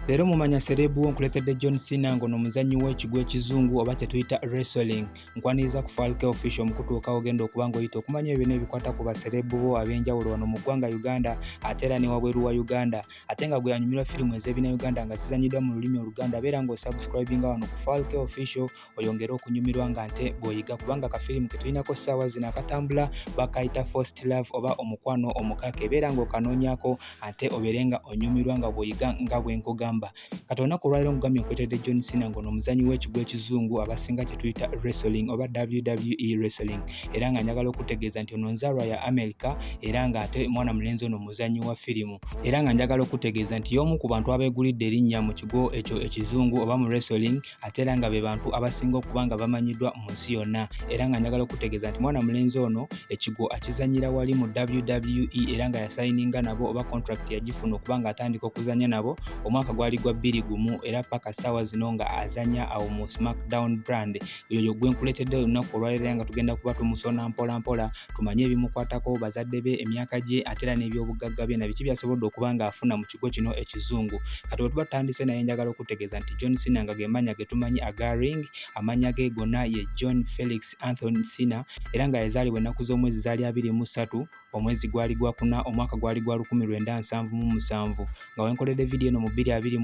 Leero mumanya serebu nkuletedde John Cena ngono muzannyi w'ekigwo ekizungu oba kyetuyita wrestling. Nkwaniriza ku Falke Official omukutuuka ogenda okuba ng'oyita okumanya ebyo ebikwata ku baserebu bo ab'enjawulo wano mu ggwanga Uganda ate era ne wabweru wa Uganda. Ate nga gwe anyumirwa firimu ez'ebina Uganda nga zizannyiddwa mu lulimi Oluganda, beera ng'osubscribinga wano ku Falke Official oyongere okunyumirwa nga nte bw'oyiga, kubanga akafirimu ke tulinako ssaawa zino akatambula bakayita First Love oba omukwano omukake. Beera ng'okanoonyako ate obeere nga onyumirwa nga bw'oyiga nga bwe nkugamba. Kati olunaku olwaleero nkugambye nkuletedde John Cena ngono omuzannyi w'ekigwo ekizungu abasinga kye tuyita wrestling oba WWE wrestling, era nga njagala okutegeeza nti ono nzaalwa ya America era nga ate mwana mulenzi ono muzannyi wa firimu, era nga njagala okutegeeza nti y'omu ku bantu abeegulidde erinnya mu kigo ekyo ekizungu oba mu wrestling, ate era nga be bantu abasinga okuba nga bamanyiddwa mu nsi yonna. Era nga njagala okutegeeza nti mwana mulenzi ono ekigo akizannyira wali mu WWE era nga yasayininga nabo oba contract yagifuna okuba nga atandika okuzannya nabo omwaka gwali gwa 2021 era paka ssaawa zino nga azannya awo mu SmackDown brand. Oyo gwe nkuletedde olunaku olwaleero nga tugenda kuba tumusona mpola mpola tumanye ebimukwatako, bazadde be, emyaka gye ate era n'ebyobugagga bye na biki byasobodde okuba ng'afuna mu kigo kino ekizungu. Kati bwe tuba tutandise naye njagala okutegeeza nti John Cena nga ge mannya ge tumanyi aga ring, amannya ge gonna ye John Felix Anthony Cena era nga yazaalibwa ennaku z'omwezi zaali 23 omwezi gwali gwa kuna omwaka gwali gwa 1977 nga wenkoledde vidiyo eno mu 2025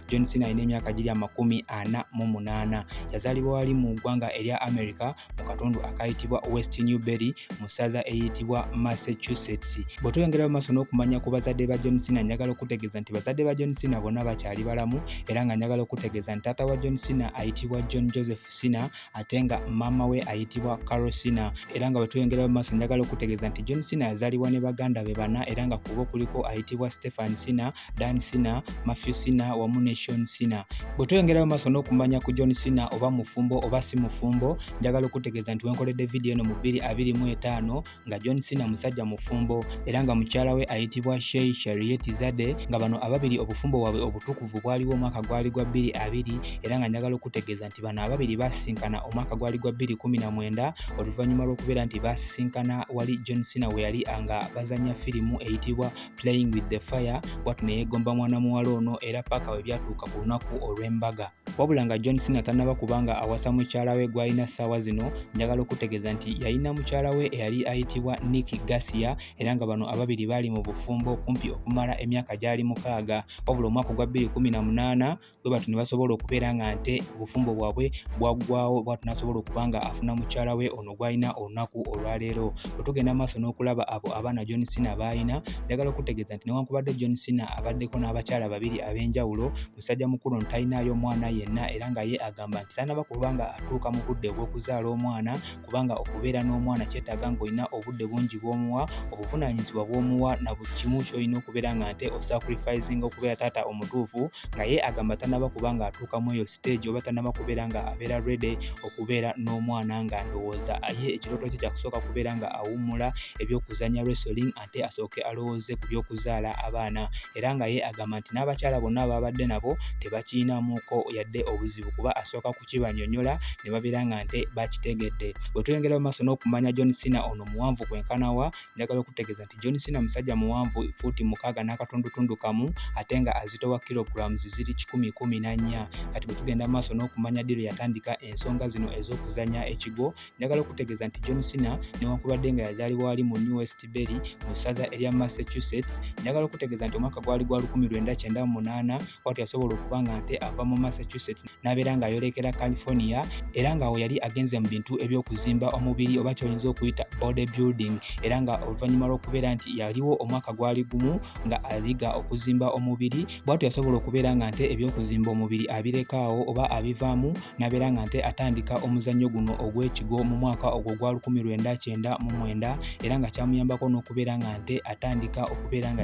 John Cena alina emyaka giri 48. Yazaalibwa wali mu ggwanga erya America mu katundu akayitibwa West Newbury mu ssaza eyitibwa Massachusetts. Bwe tweyongera mu maaso n'okumanya ku bazadde ba John Cena, njagala okutegeeza nti bazadde ba John Cena bonna bakyali balamu era nga njagala okutegeeza nti taata wa John Cena ayitibwa John Joseph Cena ate nga maama we ayitibwa Carol Cena. Era nga bwe tweyongera mu maaso njagala okutegeeza nti John Cena yazaalibwa ne baganda be bana era nga ku bo kuliko ayitibwa Stephen Cena, Dan Cena, Matthew Cena wamu ne Sean Cena. Bwe tweyongera mu maaso n'okumanya ku John Cena oba mufumbo oba si mufumbo, njagala okutegeeza nti wenkoledde vidiyo eno mu 2025 nga John Cena musajja mufumbo era nga mukyala we ayitibwa Shea Shariet Zadeh, nga bano ababiri obufumbo bwabwe obutukuvu bwaliwo omwaka gwali gwa 2020 era nga njagala okutegeeza nti bano ababiri basisinkana omwaka gwali gwa 2019 oluvannyuma lw'okubeera nti basisinkana wali John Cena we yali nga bazannya firimu eyitibwa Playing with the Fire, bw'atu ne yeegomba mwana muwala ono era paka we byatuuka ku lunaku olw'embaga. Wabula nga John Cena tannaba kubanga awasa mukyala we gw'alina ssaawa zino, njagala okutegeeza nti yalina mukyala we eyali ayitibwa Nikki Garcia era nga bano ababiri baali mu bufumbo kumpi okumala emyaka gyali 6. Wabula omwaka gwa 2018 bwe batu ne basobola okubeera nga nte obufumbo bwabwe bwaggwawo, bwatu n'asobola okuba nga afuna mukyala we ono gw'alina olunaku olwaleero. Bwe tugenda maaso n'okulaba abo abaana John Cena b'alina, njagala okutegeeza nti newankubadde John Cena abaddeko n'abakyala babiri ab'enjawulo, musajja mukulu ono talinaayo mwana yenna era nga ye agamba nti tannaba kuba nga atuuka mu budde bw'okuzaala omwana, kubanga okubeera n'omwana kyetaaga ng'olina obudde bungi bw'omuwa, obuvunaanyizibwa bw'omuwa na buli kimu ky'olina okubeera nga nte osacrificing okubeera taata omutuufu, nga ye agamba tannaba kuba nga atuuka mu eyo stage oba tannaba kubeera nga abeera ready okubeera n'omwana, nga ndowooza ye ekirooto kye kyakusooka kubeera nga awummula ebyokuzannya wrestling ate asooke alowooze ku by'okuzaala abaana. Era nga ye agamba nti n'abakyala bonna ababadde nabo tebakiinamuuko yadde obuzibu kuba asooka kukibannyonnyola ne babeera nga nte bakitegedde. Bwe tweyongera mu maaso n'okumanya John Cena ono muwanvu kwenkanawa, njagala okutegeeza nti John Cena musajja muwanvu fuuti 6 n'akatundutundu kamu ate nga azitowa kilograms ziri 114. Kati bwe tugenda mu maaso n'okumanya ddi lwe yatandika ensonga zino ez'okuzannya ekigo, njagala okutegeeza nti John Cena newankubadde nga yazaalibwa wali mu New West Bury mu ssaza erya Massachusetts, njagala okutegeeza nti omwaka gwali gwa 1998 bw'atu yasobola okuba nga nte ava mu Massachusetts n'abeera ng'ayolekera California era ng'awo yali agenze mu bintu eby'okuzimba omubiri oba ky'oyinza okuyita bodybuilding, era nga oluvannyuma lw'okubeera nti yaliwo omwaka gwali gumu nga ayiga okuzimba omubiri, bw'atu yasobola okubeera nga nte eby'okuzimba omubiri abirekaawo oba abivaamu n'abeera nga nte atandika omuzannyo guno ogw'ekigo mu mwaka ogwo gwa 1999 era nga kyamuyambako n'okubeera nga nte atandika okubeera nga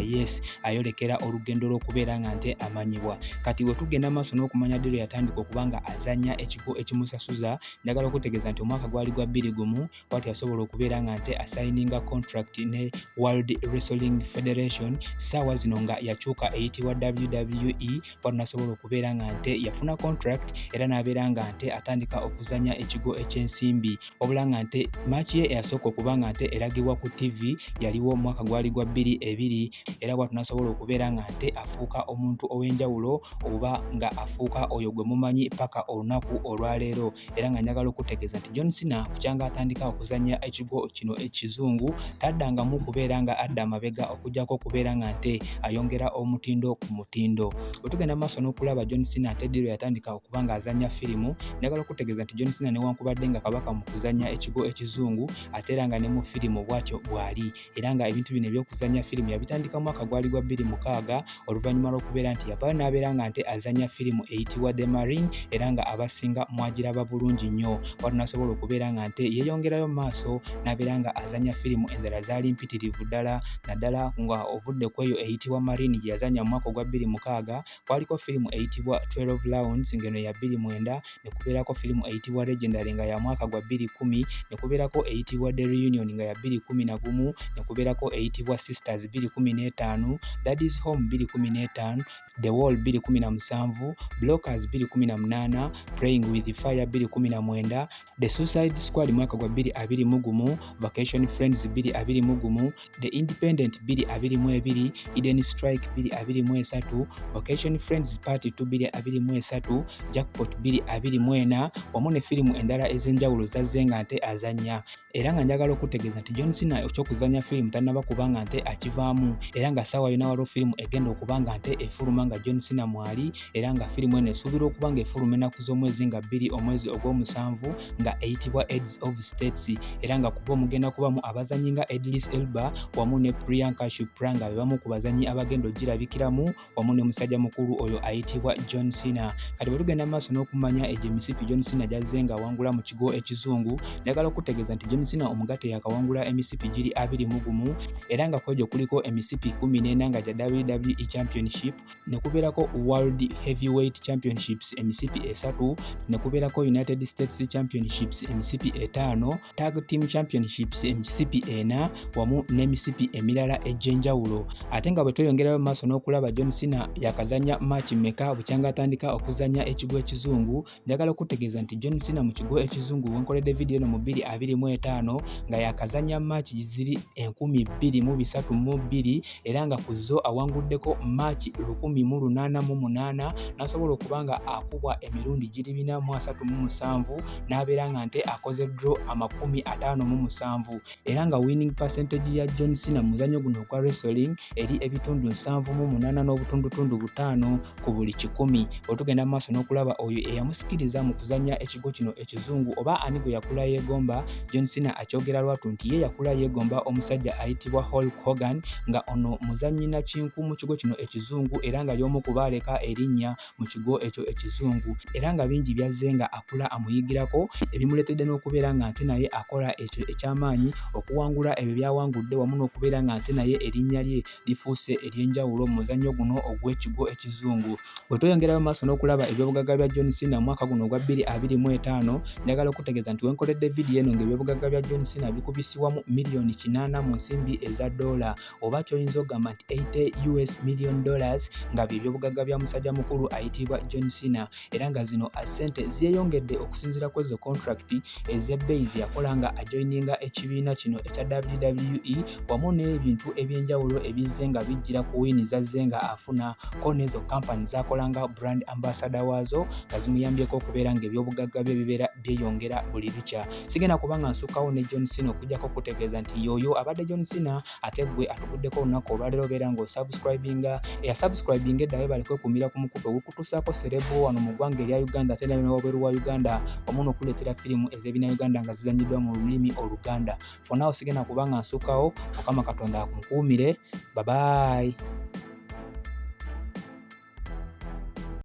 ayolekera olugendo lw'okubeera nga nte amanyibwa. Kati bwe tugenda maaso n'okumanya ddi lwe yatandika okuba nga azannya ekigo ekimusasuza, njagala okutegeeza nti omwaka gwali gwa 2021 bw'atu yasobola okubeera nga nte asayininga contract ne World Wrestling Federation, ssaawa zino nga yakyuka eyitibwa WWE, bw'atu n'asobola okubeera nga nte yafuna contract era n'abeera nga nte atandika okuzannya ekigo eky'ensimbi. Wabula nga nte match ye eyasooka okuba nga nte eragibwa ku TV yaliwo omwaka gwali gwa 2002 era bw'atu n'asobola okubeera nga nte afuuka omuntu omuntu ow'enjawulo oba nga afuuka oyo gwe mumanyi paka olunaku olwaleero. Era nga njagala okutegeeza nti John Cena kukyanga atandika okuzannya ekigo kino ekizungu taddangamu kubeera nga adda amabega okujjako okubeera nga nte ayongera omutindo ku mutindo. Bwe tugenda maaso n'okulaba John Cena ate ddi lwe yatandika okuba nga azannya firimu, njagala okutegeeza nti John Cena newankubadde nga kabaka mu kuzannya ekigo ekizungu ate era nga ne mu firimu bw'atyo bw'ali. Era nga ebintu bino eby'okuzannya firimu yabitandika mu mwaka gwali gwa 2006 oluvannyuma lw'okubeera nti yavaayo n'abeera nga nte azannya firimu eyitibwa The Marine era nga abasinga mwagiraba bulungi nnyo. Watu n'asobola okubeera nga nte yeeyongerayo mu maaso n'abeera nga azannya firimu endala zaali mpitirivu ddala, naddala nga ovudde ku eyo eyitibwa Marine gye yazannya mu mwaka ogwa 2006 kwaliko firimu eyitibwa 12 Rounds ng'eno ya 2009, ne kubeerako firimu eyitibwa Legendary nga ya mwaka gwa 2010, ne kubeerako eyitibwa The Reunion nga ya 2011, ne kubeerako eyitibwa Sisters 2015, Daddy's Home 2015, The Wall 2017, Blockers 2018, Playing with Fire 2019, The Suicide Squad mwaka gwa 2021, Vacation Friends 2021, The Independent 2022, Eden Strike 2023, Vacation Friends Part 2 2023, Jackpot 2024 wamu ne firimu endala ez'enjawulo zazze nga nte azannya. Era nga njagala okutegeeza nti John Cena eky'okuzannya firimu tannaba kuba nga nte akivaamu, era nga ssaawa yonna waliwo firimu egenda okuba nga nte efuluma nga John Cena mwali, era nga firimu eno esuubirwa okuba nga efuluma ennaku z'omwezi nga 2 omwezi ogw'omusanvu nga eyitibwa Heads of States, era nga kuba omugenda kubamu abazannyi nga Idris Elba wamu ne Priyanka Chopra nga be bamu ku bazannyi abagenda ogirabikiramu wamu ne musajja mukulu oyo ayitibwa John Cena. Kati bwe tugenda maaso n'okumanya egyo emisipi John Cena gy'azze nga awangula mu kigo ekizungu, njagala okutegeeza nti John Cena omugatte yakawangula emisipi giri 21 era nga kwegyo kuliko emisipi 14 nga gya WWE Championship, ne kubeerako World Heavyweight Championships emisipi 3, ne kubeerako United States Championships emisipi 5, Tag Team Championships emisipi 4 wamu n'emisipi emirala egy'enjawulo. Ate nga bwe tweyongerayo mu maaso n'okulaba John Cena yakazannya match meka bukyanga atandika okuzannya ekigo ekizungu, njagala okutegeeza nti John Cena mu kigo ekizungu wenkoledde vidiyo eno mu 2025 nga yakazannya match ziri 232 era nga ku zo awanguddeko match 188 n'asobola okuba nga akubwa emirundi giri 437 n'abeera nga nte akoze draw 57 era nga winning percentage ya John Cena mu muzannyo guno ogwa wrestling eri ebitundu 78.5 ku buli 100. Bwe tugenda mu maaso n'okulaba oyo eyamusikiriza mu kuzannya ekigo kino ekizungu oba ani gwe yakula yeegomba, John Cena akyogera lwatu nti ye yakula yeegomba omusajja ayitibwa Hulk Hogan nga ono muzannyi nakinku mu kigo kino ekizungu era nga y'omu ku baaleka erinnya mu kigo ekyo ekizungu, era nga bingi byazze nga akula amuyigirako ebimuleetedde n'okubeera nga nte naye akola ekyo eky'amaanyi okuwangula ebyo byawangudde wamu n'okubeera nga nte naye erinnya lye lifuuse ery'enjawulo mu muzannyo guno ogw'ekigo ekizungu. Bwe tweyongerayo maaso n'okulaba ebyobugagga bya John Cena mu mwaka guno ogwa 2025, njagala okutegeeza nti wenkoledde vidiyo eno ng'ebyobugagga bya John Cena bikubisibwamu miliyoni 80 mu nsimbi eza dola oba kyoyinza okugamba nti $80 million nga bye byobugagga bya musajja mukulu ayitibwa John Cena, era nga zino ssente zeeyongedde okusinziira ku ezo contract ez'ebbeeyi ze yakola nga ajoininga ekibiina kino ekya WWE wamu n'ebintu eby'enjawulo ebizze nga bijjira ku wini zazze nga afuna ko n'ezo kampani zakola nga brand ambassador waazo nga zimuyambyeko okubeera ng'ebyobugagga bye bibeera byeyongera buli lukya. Sigenda kuba nga nsukkawo ne John Cena okujjako kutegeeza nti yoyo abadde John Cena ate gwe atuguddeko olunaku olwaleero beera ng'osubscribinga eyasubscribinga eddayo balekwe kumira ku mukutu ogukutuusaako serebo wano mu ggwanga erya Uganda ate ne wabweru wa Uganda wamu n'okuleetera firimu ez'ebina Uganda nga zizannyiddwa mu lulimi Oluganda. For now sigenda kuba nga nsukkawo, Mukama Katonda akunkuumire. Bye bye.